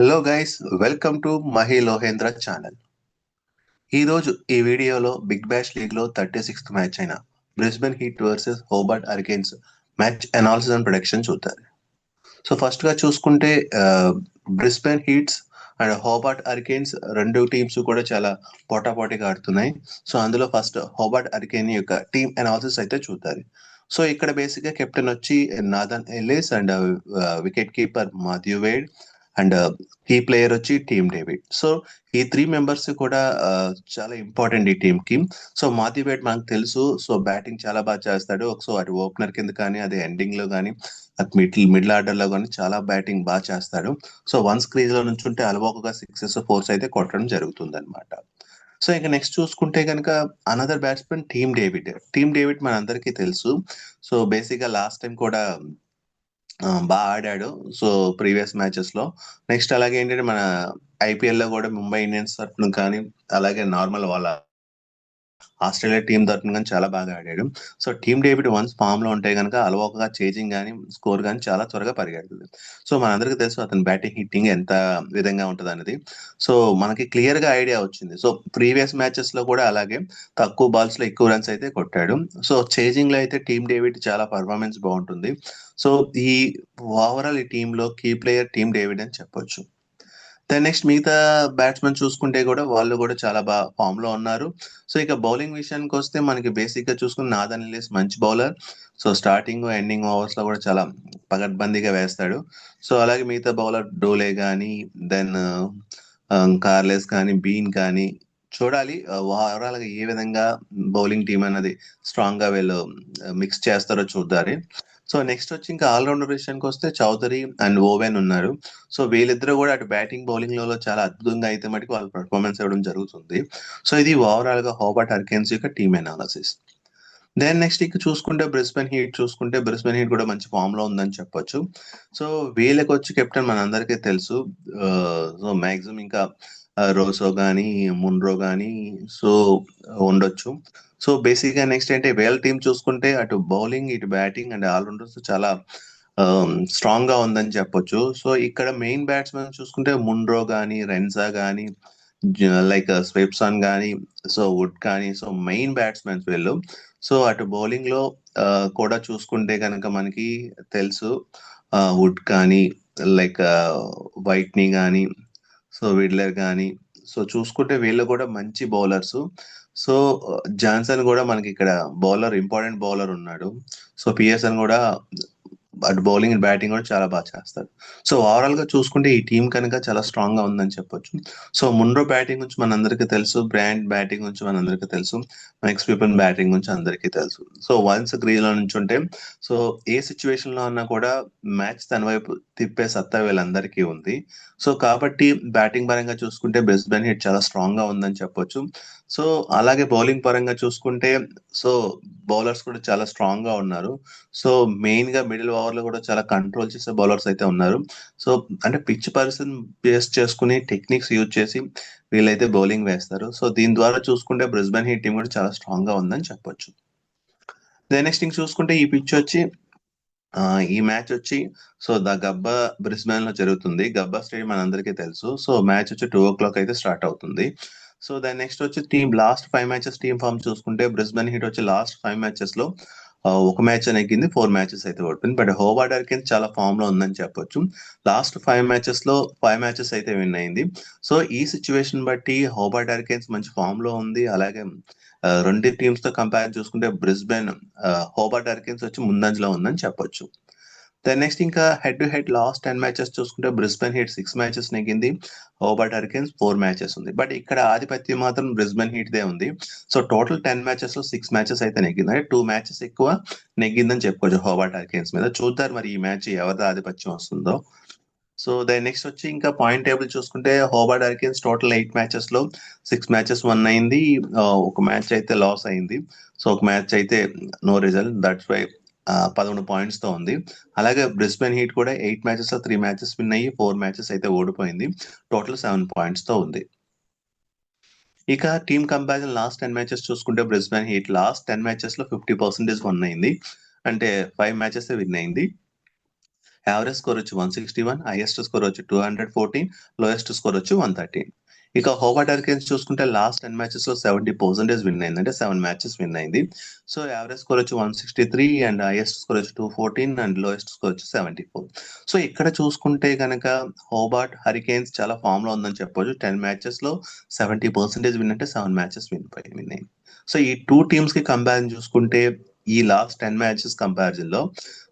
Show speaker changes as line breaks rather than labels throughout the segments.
Hello guys, welcome to Mahi Lohendra channel. ఈ రోజు ఈ వీడియోలో బిగ్ బ్యాష్ లీగ్ లో 36th మ్యాచ్ అయిన Brisbane Heat versus Hobart Hurricanes match analysis and prediction చూద్దాం. సో ఫస్ట్ గా చూసుకుంటే Brisbane Heats and Hobart Hurricanes రెండు టీమ్స్ కూడా చాలా పోటాపోటీగా ఆడుతున్నాయి. సో అందులో ఫస్ట్ హోబర్ట్ హరికేన్ యొక్క టీమ్ అనాలిసిస్ అయితే చూద్దాం. సో ఇక్కడ బేసిక్ గా కెప్టెన్ వచ్చి Nathan Ellis and wicket keeper Matthew Wade and key player వచ్చి టీమ్ డేవిడ్. సో ఈ త్రీ మెంబర్స్ కూడా చాలా ఇంపార్టెంట్ ఈ టీమ్ కి. సో మాథ్యూ వేడ్ మనకు తెలుసు, సో బ్యాటింగ్ చాలా బాగా చేస్తాడు. సో అటు ఓపెనర్ కింద కానీ అది ఎండింగ్ లో కానీ మిడిల్ ఆర్డర్ లో కానీ చాలా బ్యాటింగ్ బాగా చేస్తాడు. సో వన్స్ క్రీజ్ లో నుంచుంటే అలవోకగా సిక్సెస్ ఫోర్స్ అయితే కొట్టడం జరుగుతుంది అనమాట. సో ఇంకా నెక్స్ట్ చూసుకుంటే కనుక another batsmen team David. Team David మన అందరికీ తెలుసు. సో బేసిక్ గా లాస్ట్ టైం కూడా బాగా ఆడాడు. సో ప్రీవియస్ మ్యాచెస్ లో నెక్స్ట్ అలాగే ఏంటంటే మన ఐపీఎల్ లో కూడా ముంబై ఇండియన్స్ తరఫున కానీ అలాగే నార్మల్ వాళ్ళ ఆస్ట్రేలియా టీం తరఫున కానీ చాలా బాగా ఆడాడు. So Tim David once form లో ఉంటే కనుక అలవోకగా చేజింగ్ కానీ స్కోర్ కానీ చాలా త్వరగా పరిగెడుతుంది. సో మనందరికీ తెలుసు అతని బ్యాటింగ్ హిట్టింగ్ ఎంత విధంగా ఉంటుంది అనేది. సో మనకి క్లియర్ గా ఐడియా వచ్చింది. సో ప్రీవియస్ మ్యాచెస్ లో కూడా అలాగే తక్కువ బాల్స్ లో ఎక్కువ రన్స్ అయితే కొట్టాడు. సో చేజింగ్ లో అయితే టీమ్ డేవిడ్ చాలా పర్ఫార్మెన్స్ బాగుంటుంది. సో ఈ ఓవరాల్ ఈ టీమ్ లో కీ ప్లేయర్ టీమ్ డేవిడ్ అని చెప్పొచ్చు. దెన్ నెక్స్ట్ మిగతా బ్యాట్స్మెన్ చూసుకుంటే కూడా వాళ్ళు కూడా చాలా బాగా ఫామ్ లో ఉన్నారు. సో ఇక బౌలింగ్ విషయానికి వస్తే మనకి బేసిక్ గా చూసుకుని నాథన్ ఎల్లిస్ మంచి bowler. So starting ending overs లో కూడా చాలా పకడ్బందీగా వేస్తాడు. సో అలాగే మిగతా బౌలర్ డోలే కానీ దెన్ కార్లెస్ కానీ బీన్ కానీ చూడాలి ఓవరాల్ గా ఏ విధంగా బౌలింగ్ టీం అన్నది స్ట్రాంగ్ గా వీళ్ళు మిక్స్ చేస్తారో చూద్దారి. సో నెక్స్ట్ వచ్చి ఇంకా ఆల్రౌండర్ విషయానికి వస్తే చౌదరి అండ్ ఓవెన్ ఉన్నారు. సో వీళ్ళిద్దరూ కూడా అటు బ్యాటింగ్ బౌలింగ్ లో చాలా అద్భుతంగా అయితే మటుకు వాళ్ళ పర్ఫార్మెన్స్ ఇవ్వడం జరుగుతుంది. సో ఇది ఓవరాల్ గా హోబర్ట్ హరికేన్స్ యొక్క టీమ్ అనాలిసిస్. దెన్ నెక్స్ట్ ఇక చూసుకుంటే బ్రిస్బెన్ హీట్ కూడా మంచి ఫామ్ లో ఉందని చెప్పొచ్చు. సో వీళ్ళకి వచ్చి కెప్టెన్ మనందరికీ తెలుసు. సో మాక్సిమం ఇంకా రోసో గానీ మున్రో గానీ సో ఉండొచ్చు. సో బేసిక్ గా నెక్స్ట్ అంటే వీళ్ళ టీం చూసుకుంటే అటు బౌలింగ్ ఇటు బ్యాటింగ్ అండ్ ఆల్రౌండర్స్ చాలా స్ట్రాంగ్ గా ఉందని చెప్పొచ్చు. సో ఇక్కడ మెయిన్ బ్యాట్స్మెన్ చూసుకుంటే మున్రో గానీ రెన్సా గానీ లైక్ స్వెప్సన్ గానీ సో వుడ్ కానీ సో మెయిన్ బ్యాట్స్మెన్స్ వీళ్ళు. సో అటు బౌలింగ్ లో కూడా చూసుకుంటే కనుక మనకి తెలుసు వుడ్ కానీ లైక్ వైట్ని కానీ సో విడ్లర్ కానీ సో చూసుకుంటే వీళ్ళు కూడా మంచి బౌలర్స్. సో జాన్సన్ కూడా మనకి ఇక్కడ బౌలర్ ఇంపార్టెంట్ బౌలర్ ఉన్నాడు. సో పిఎస్ఎన్ కూడా అటు బౌలింగ్ అండ్ బ్యాటింగ్ కూడా చాలా బాగా చేస్తాడు. సో ఓవరాల్ గా చూసుకుంటే ఈ టీం కనుక చాలా స్ట్రాంగ్ గా ఉందని చెప్పొచ్చు. సో మున్రో బ్యాటింగ్ గురించి మనందరికీ తెలుసు, బ్రాండ్ బ్యాటింగ్ గురించి మనందరికీ తెలుసు, నెక్స్ట్ పీపుల్ బ్యాటింగ్ గురించి అందరికీ తెలుసు. సో వన్స్ గ్రీన్ లో నుంచి ఉంటే సో ఏ సిచ్యువేషన్ లో అన్నా కూడా మ్యాచ్ తన వైపు తిప్పే సత్తా వీళ్ళందరికీ ఉంది. సో కాబట్టి బ్యాటింగ్ పరంగా చూసుకుంటే బ్రిస్బెన్ హిట్ చాలా స్ట్రాంగ్ గా ఉందని చెప్పొచ్చు. సో అలాగే బౌలింగ్ పరంగా చూసుకుంటే సో బౌలర్స్ కూడా చాలా స్ట్రాంగ్ గా ఉన్నారు. సో మెయిన్ గా మిడిల్ ఓవర్ లో కూడా చాలా కంట్రోల్ చేసే బౌలర్స్ అయితే ఉన్నారు. సో అంటే పిచ్ పరిస్థితిని బేస్ చేసుకుని టెక్నిక్స్ యూజ్ చేసి వీళ్ళైతే బౌలింగ్ వేస్తారు. సో దీని ద్వారా చూసుకుంటే బ్రిస్బెన్ హీట్ టీం కూడా చాలా స్ట్రాంగ్ గా ఉందని చెప్పొచ్చు. నెక్స్ట్ ఇంక చూసుకుంటే ఈ పిచ్ వచ్చి ఈ మ్యాచ్ వచ్చి సో ద గబ్బా బ్రిస్బెన్ లో జరుగుతుంది. గబ్బా స్టేడియం మనందరికీ తెలుసు. సో మ్యాచ్ వచ్చి 2 o'clock అయితే స్టార్ట్ అవుతుంది. సో దాని నెక్స్ట్ వచ్చి team last 5 matches team form చూసుకుంటే బ్రిస్బెన్ హీట్ వచ్చి లాస్ట్ 5 మ్యాచెస్ లో ఒక మ్యాచ్ నెగ్గింది, 4 మ్యాచెస్ అయితే ఓడిపోయింది. బట్ హోబర్ట్ హరికేన్స్ చాలా ఫామ్ లో ఉందని చెప్పొచ్చు. లాస్ట్ 5 మ్యాచెస్ లో 5 మ్యాచెస్ అయితే విన్ అయింది. సో ఈ సిచ్యువేషన్ బట్టి హోబర్ట్ హరికేన్స్ మంచి ఫామ్ లో ఉంది. అలాగే రెండు టీమ్స్ తో కంపేర్ చూసుకుంటే బ్రిస్బెన్ హోబర్ట్ హరికేన్స్ వచ్చి ముందంజలో ఉందని చెప్పొచ్చు. దెన్ నెక్స్ట్ ఇంకా head to head last 10 matches చూసుకుంటే బ్రిస్బెన్ హీట్ 6 మ్యాచెస్ నెగ్గింది, హోబర్ట్ హరికేన్స్ 4 మ్యాచెస్ ఉంది. బట్ ఇక్కడ ఆధిపత్యం మాత్రం బ్రిస్బెన్ హీట్ దే ఉంది. సో టోటల్ 10 మ్యాచెస్ లో 6 మ్యాచెస్ అయితే నెగ్గింది, అంటే 2 మ్యాచెస్ ఎక్కువ నెగ్గిందని చెప్పుకోవచ్చు హోబర్ట్ హరికేన్స్ మీద. చూద్దారు మరి ఈ మ్యాచ్ ఎవరిది ఆధిపత్యం వస్తుందో. సో దాని నెక్స్ట్ వచ్చి ఇంకా పాయింట్ టేబుల్ చూసుకుంటే హోబర్ట్ హరికేన్స్ టోటల్ 8 మ్యాచెస్ లో 6 మ్యాచెస్ వన్ అయింది, ఒక మ్యాచ్ అయితే లాస్ అయింది. సో ఒక మ్యాచ్ అయితే no result, that's why 11 points తో ఉంది. అలాగే బ్రిస్బెన్ హీట్ కూడా 8 మ్యాచెస్ లో 3 మ్యాచెస్ విన్ అయ్యి 4 మ్యాచెస్ అయితే ఓడిపోయింది, టోటల్ 7 పాయింట్స్ తో ఉంది. ఇక టీమ్ కంపారిజన్ లాస్ట్ 10 మ్యాచెస్ చూసుకుంటే బ్రిస్బెన్ హీట్ లాస్ట్ 10 మ్యాచెస్ లో 50% వన్ అయింది, అంటే 5 మ్యాచెస్ విన్ అయింది. యావరేజ్ స్కోర్ వచ్చి 161, హైయెస్ట్ స్కోర్ వచ్చి 214, లోయెస్ట్ స్కోర్ వచ్చి 113. ఇక హోబార్ట్ హరికేన్స్ చూసుకుంటే లాస్ట్ 10 మ్యాచెస్ లో 70% విన్ అయింది, అంటే 7 మ్యాచెస్ విన్ అయింది. సో యావరేజ్ స్కోర్ వచ్చి 163 అండ్ హైయెస్ట్ స్కోర్ వచ్చి 214 అండ్ లోయెస్ట్ స్కోర్ వచ్చి 74. సో ఇక్కడ చూసుకుంటే కనుక హోబార్ట్ హరికేన్స్ చాలా ఫామ్ లో ఉందని చెప్పొచ్చు. 10 మ్యాచెస్ లో 70% విన్ అంటే 7 మ్యాచెస్ విన్ అయింది. సో ఈ 2 టీమ్స్ కి కంపారిజన్ చూసుకుంటే ఈ లాస్ట్ 10 మ్యాచెస్ కంపారిజన్ లో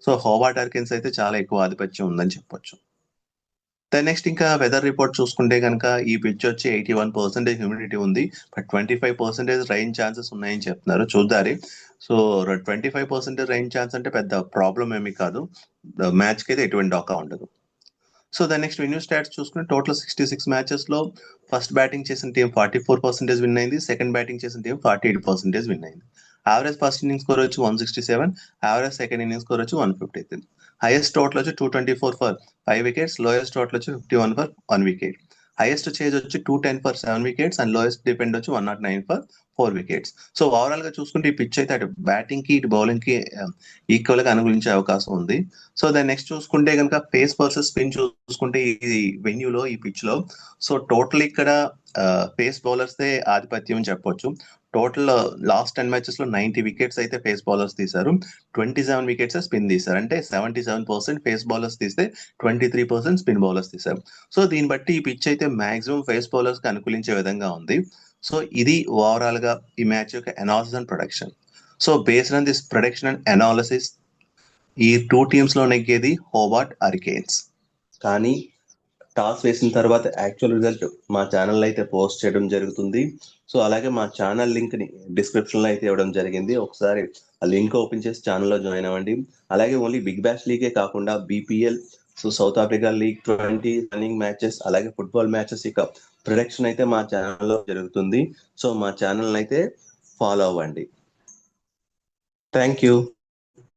సో హోబార్ట్ హరికేన్స్ అయితే చాలా ఎక్కువ ఆధిపత్యం ఉందని చెప్పొచ్చు. నెక్స్ట్ ఇంకా వెదర్ రిపోర్ట్ చూసుకుంటే కనుక ఈ పిచ్ వచ్చి 81% హ్యూమిడిటీ ఉంది, బట్ 25% రైన్ ఛాన్సెస్ ఉన్నాయని చెప్తున్నారు. చూద్దారి. సో 25% రైన్ ఛాన్స్ అంటే పెద్ద ప్రాబ్లం ఏమీ కాదు, మ్యాచ్ కి అయితే ఎటువంటి డాకా ఉండదు. సో నెక్స్ట్ విన్యూ స్టాట్స్ చూసుకుంటే టోటల్ 66 మ్యాచెస్ లో ఫస్ట్ బ్యాటింగ్ చేసిన టీం 44% విన్ అయింది, సెకండ్ బ్యాటింగ్ చేసిన టీం 48% విన్ అయింది. యావరేజ్ ఫస్ట్ ఇన్నింగ్ స్కోర్ వచ్చి 167, యావరేజ్ సెకండ్ ఇన్నింగ్ స్కోర్ వచ్చి 153. హైయెస్ట్ టోటల్ వచ్చి 224 ఫర్ 5 వికెట్స్, లోయెస్ట్ టోటల్ వచ్చి 51 ఫర్ 1 వికెట్. హైయెస్ట్ చేజ్ వచ్చి 210 for 7 wickets and lowest depend వచ్చి 109 ఫర్ 4 వికెట్స్. సో ఓవరాల్ గా చూసుకుంటే ఈ పిచ్ అయితే అటు బ్యాటింగ్ కి ఇటు బౌలింగ్ కి ఈక్వల్ గా అనుకూలించే అవకాశం ఉంది. సో నెక్స్ట్ చూసుకుంటే కనుక పేస్ వర్సెస్ స్పిన్ చూసుకుంటే ఈ వెన్యూలో ఈ పిచ్ లో సో టోటల్ ఇక్కడ పేస్ బౌలర్స్ ఆధిపత్యం చెప్పొచ్చు. టోటల్ లాస్ట్ 10 మ్యాచెస్ లో 90 వికెట్స్ అయితే ఫేస్ బౌలర్స్ తీశారు, 27 వికెట్స్ స్పిన్ తీశారు. అంటే 77% ఫేస్ బౌలర్స్ తీస్తే 23% స్పిన్ బౌలర్స్ తీశారు. సో దీన్ని బట్టి ఈ పిచ్ అయితే మాక్సిమం ఫేస్ బౌలర్స్ కి అనుకూలించే విధంగా ఉంది. సో ఇది ఓవరాల్ గా ఈ మ్యాచ్ యొక్క analysis and production. So based on this production and analysis ఈ 2 టీమ్స్ లో నెగ్గేది హోబార్ట్ హరికేన్స్. కానీ టాస్ వేసిన తర్వాత యాక్చువల్ రిజల్ట్ మా ఛానల్ అయితే పోస్ట్ చేయడం జరుగుతుంది. సో అలాగే మా ఛానల్ లింక్ ని డిస్క్రిప్షన్ లో అయితే ఇవ్వడం జరిగింది, ఒకసారి ఆ లింక్ ఓపెన్ చేసి ఛానల్లో జాయిన్ అవ్వండి. అలాగే ఓన్లీ బిగ్ బ్యాష్ లీగే కాకుండా BPL, so south Africa league, 20 running matches, అలాగే ఫుట్బాల్ మ్యాచెస్ ఇక ప్రొడక్షన్ అయితే మా ఛానల్లో జరుగుతుంది. సో మా ఛానల్ అయితే ఫాలో అవ్వండి. Thank you.